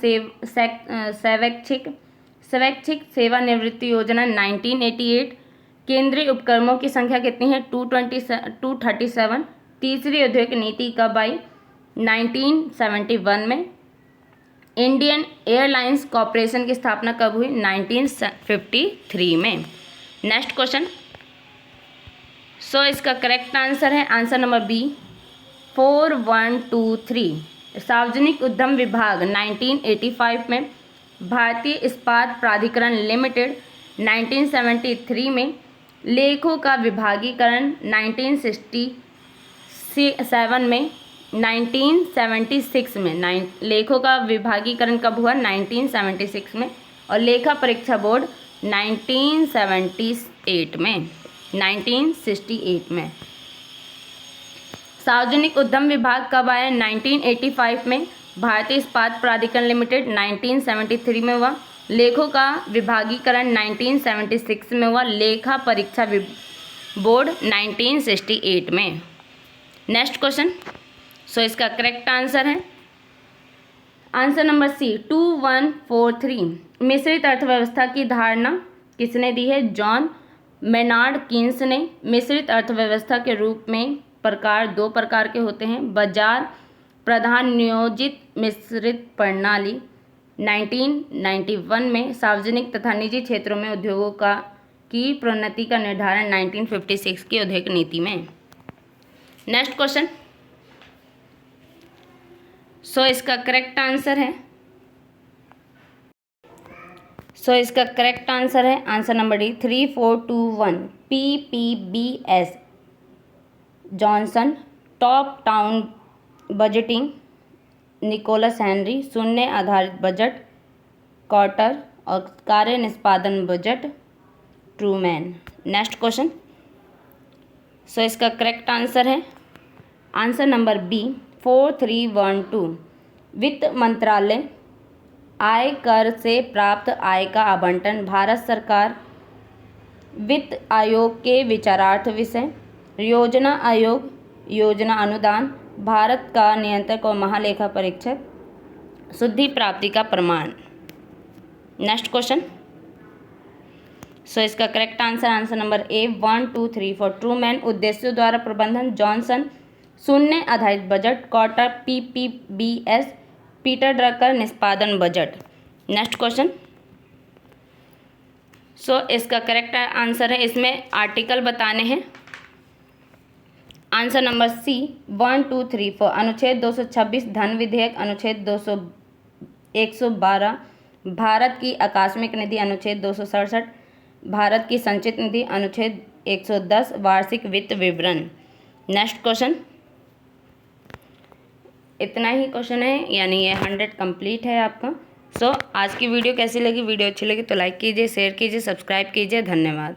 स्वैच्छिक सेवानिवृत्ति योजना 1988। केंद्रीय उपक्रमों की संख्या कितनी है? 237। तीसरी औद्योगिक नीति कब आई? 1971 में। इंडियन एयरलाइंस कॉरपोरेशन की स्थापना कब हुई? 1953 में। नेक्स्ट क्वेश्चन, सो इसका करेक्ट आंसर है आंसर नंबर बी 4123। सार्वजनिक उद्यम विभाग 1985 में। भारतीय इस्पात प्राधिकरण लिमिटेड 1973 में। लेखों का विभागीकरण 1967 में। 1976 में लेखों का विभागीकरण कब हुआ? 1976 में। और लेखा परीक्षा बोर्ड 1968 में। सार्वजनिक उद्यम विभाग कब आया? 1985 में। भारतीय इस्पात प्राधिकरण लिमिटेड 1973 में हुआ। लेखों का विभागीकरण 1976 में हुआ। लेखा परीक्षा बोर्ड 1968 में। नेक्स्ट क्वेश्चन, सो इसका करेक्ट आंसर है आंसर नंबर सी 2143। मिश्रित अर्थव्यवस्था की धारणा किसने दी है? जॉन मेनार्ड कीन्स ने। मिश्रित अर्थव्यवस्था के रूप में दो प्रकार के होते हैं। बाजार प्रधान नियोजित मिश्रित प्रणाली 1991 में। सार्वजनिक तथा निजी क्षेत्रों में उद्योगों की प्रोन्नति का निर्धारण 1956 की औद्योगिक नीति में। नेक्स्ट क्वेश्चन, सो इसका करेक्ट आंसर है सो इसका करेक्ट आंसर है answer number D 3421 PPBS Johnson. Top down budgeting Nicholas Henry. शून्य आधारित बजट कॉर्टर और कार्य निष्पादन budget Truman. Next question. So इसका करेक्ट आंसर है आंसर नंबर बी 4312 वित्त मंत्रालय। आय कर से प्राप्त आय का आवंटन भारत सरकार। वित्त आयोग के विचारार्थ विषय। योजना आयोग। योजना अनुदान। भारत का नियंत्रक और महालेखा परीक्षक। शुद्धि प्राप्ति का प्रमाण। Next question. सो इसका correct answer answer number A 1 2 3 4 Truman. उद्देश्यों द्वारा प्रबंधन जॉनसन। शून्य आधारित budget Carter PPBS Peter Drucker. निष्पादन बजट। Next question. सो इसका करेक्ट आंसर है इसमें आर्टिकल बताने हैं। आंसर नंबर सी 1 2 3 4 अनुच्छेद 226 धन विधेयक। अनुच्छेद 112 भारत की आकस्मिक निधि। अनुच्छेद 267 भारत की संचित निधि। अनुच्छेद 110 वार्षिक वित्त विवरण। Next question. इतना ही क्वेश्चन है, यानी ये 100 कंप्लीट है आपका। सो आज की वीडियो कैसी लगी? वीडियो अच्छी लगी तो लाइक कीजिए, शेयर कीजिए, सब्सक्राइब कीजिए। धन्यवाद।